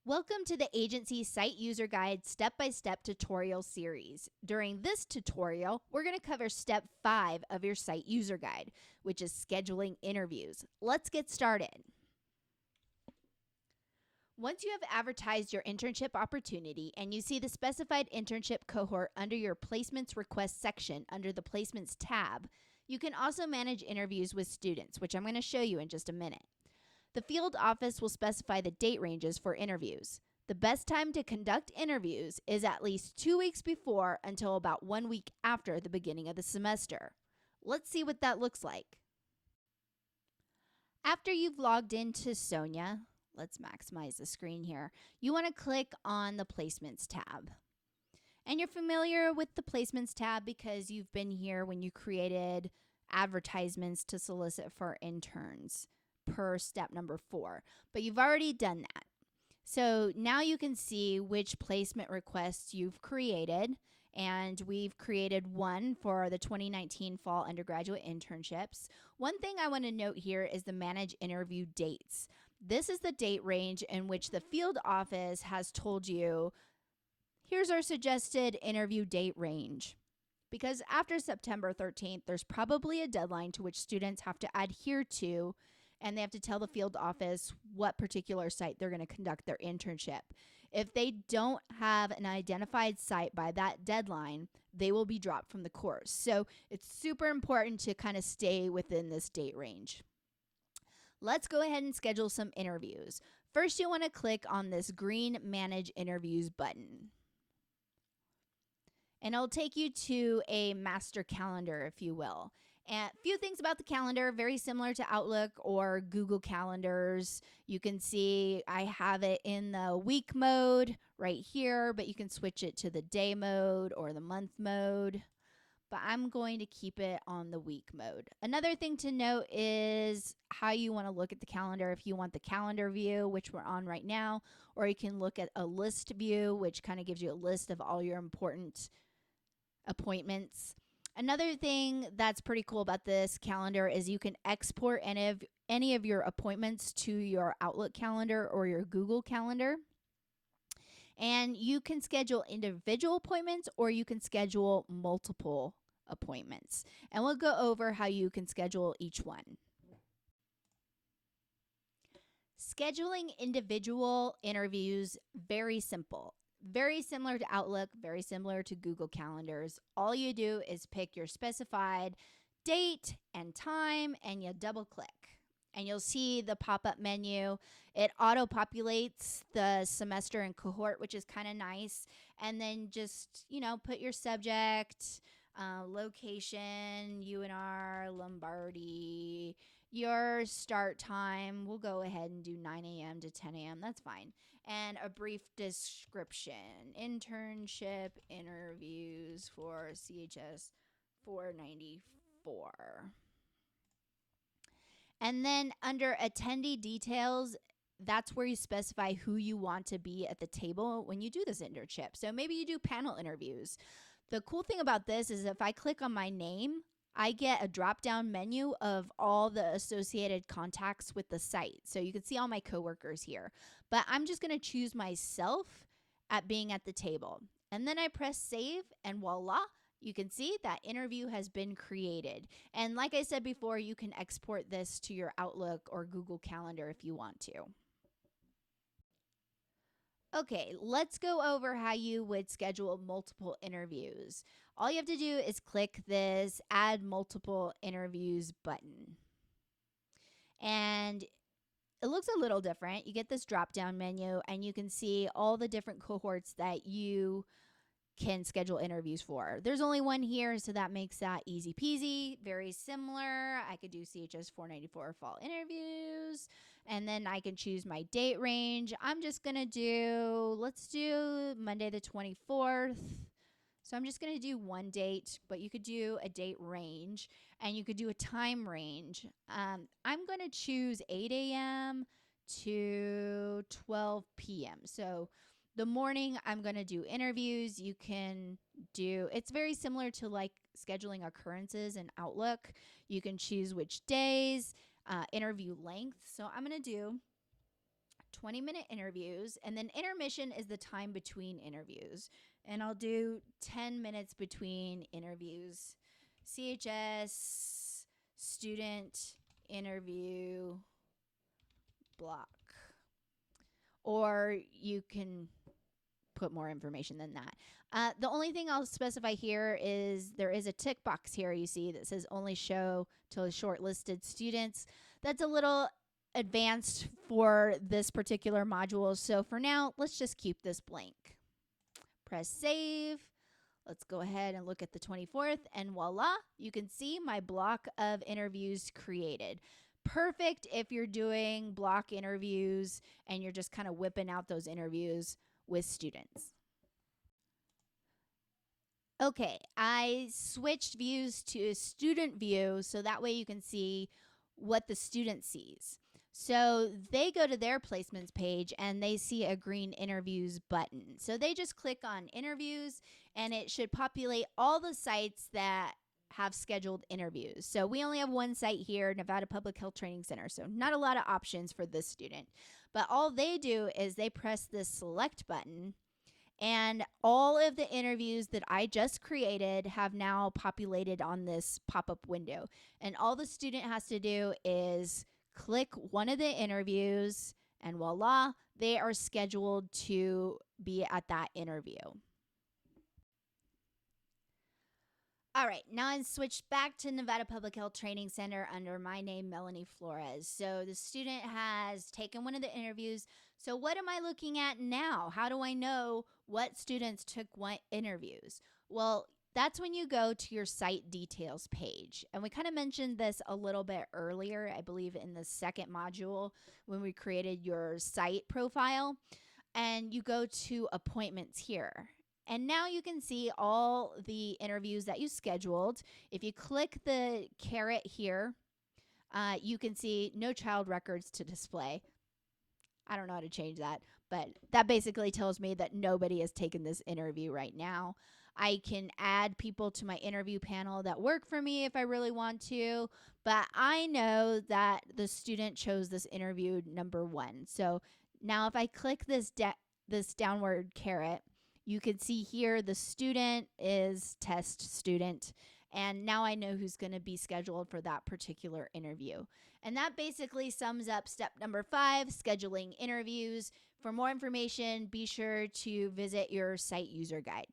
Welcome to the Agency Site User Guide step-by-step tutorial series. During this tutorial, we're going to cover step 5 of your Site User Guide, which is scheduling interviews. Let's get started. Once you have advertised your internship opportunity and you see the specified internship cohort under your Placements Request section under the Placements tab, you can also manage interviews with students, which I'm going to show you in just a minute. The field office will specify the date ranges for interviews. The best time to conduct interviews is at least 2 weeks before until about 1 week after the beginning of the semester. Let's see what that looks like. After you've logged into Sonia, let's maximize the screen here. You want to click on the Placements tab. And you're familiar with the Placements tab because you've been here when you created advertisements to solicit for interns per step number 4, but you've already done that. So now you can see which placement requests you've created, and we've created one for the 2019 fall undergraduate internships. One thing I want to note here is the manage interview dates. This is the date range in which the field office has told you, here's our suggested interview date range. Because after September 13th, there's probably a deadline to which students have to adhere to, and they have to tell the field office what particular site they're going to conduct their internship. If they don't have an identified site by that deadline, they will be dropped from the course. So it's super important to kind of stay within this date range. Let's go ahead and schedule some interviews. First, you want to click on this green Manage Interviews button. And it'll take you to a master calendar, if you will. And a few things about the calendar, very similar to Outlook or Google Calendars. You can see I have it in the week mode right here, but you can switch it to the day mode or the month mode. But I'm going to keep it on the week mode. Another thing to note is how you want to look at the calendar. If you want the calendar view, which we're on right now, or you can look at a list view, which kind of gives you a list of all your important appointments. Another thing that's pretty cool about this calendar is you can export any of your appointments to your Outlook calendar or your Google calendar. And you can schedule individual appointments or you can schedule multiple appointments. And we'll go over how you can schedule each one. Scheduling individual interviews, very simple. Very similar to Outlook, very similar to Google Calendars. All you do is pick your specified date and time and you double click. And you'll see the pop-up menu. It auto-populates the semester and cohort, which is kind of nice. And then just, put your subject, location, UNR, Lombardi, your start time. We'll go ahead and do 9 a.m. to 10 a.m. That's fine. And a brief description. Internship interviews for CHS 494. And then under attendee details, that's where you specify who you want to be at the table when you do this internship. So maybe you do panel interviews. The cool thing about this is if I click on my name, I get a drop-down menu of all the associated contacts with the site. So you can see all my coworkers here. But I'm just going to choose myself at being at the table. And then I press save and voila, you can see that interview has been created. And like I said before, you can export this to your Outlook or Google Calendar if you want to. Okay, let's go over how you would schedule multiple interviews. All you have to do is click this Add Multiple Interviews button. And it looks a little different. You get this drop-down menu, and you can see all the different cohorts that you can schedule interviews for. There's only one here, so that makes that easy peasy. Very similar. I could do CHS 494 fall interviews, and then I can choose my date range. I'm just going to do, let's do Monday the 24th. So I'm just going to do one date, but you could do a date range, and you could do a time range. I'm going to choose 8 a.m. to 12 p.m. So the morning, I'm going to do interviews. You can do, it's very similar to like scheduling occurrences in Outlook. You can choose which days, interview length. So I'm going to do 20-minute interviews, and then intermission is the time between interviews. And I'll do 10 minutes between interviews. CHS student interview block. Or you can put more information than that. The only thing I'll specify here is there is a tick box here you see that says only show to shortlisted students. That's a little advanced for this particular module. So for now, let's just keep this blank. Press save. Let's go ahead and look at the 24th, and voila, you can see my block of interviews created. Perfect if you're doing block interviews and you're just kind of whipping out those interviews with students. Okay, I switched views to a student view so that way you can see what the student sees. So they go to their placements page and they see a green interviews button. So they just click on interviews and it should populate all the sites that have scheduled interviews. So we only have one site here, Nevada Public Health Training Center. So not a lot of options for this student. But all they do is they press this select button and all of the interviews that I just created have now populated on this pop-up window. And all the student has to do is click one of the interviews and voila, they are scheduled to be at that interview. All right, now I'm switched back to Nevada Public Health Training Center under my name, Melanie Flores. So the student has taken one of the interviews. So what am I looking at now? How do I know what students took what interviews? Well, that's when you go to your site details page. And we kind of mentioned this a little bit earlier, I believe in the second module when we created your site profile. And you go to appointments here. And now you can see all the interviews that you scheduled. If you click the caret here, you can see no child records to display. I don't know how to change that, but that basically tells me that nobody has taken this interview right now. I can add people to my interview panel that work for me if I really want to, but I know that the student chose this interview number 1. So now if I click this downward caret, you can see here the student is test student, and now I know who's going to be scheduled for that particular interview. And that basically sums up step number 5, scheduling interviews. For more information, be sure to visit your site user guide.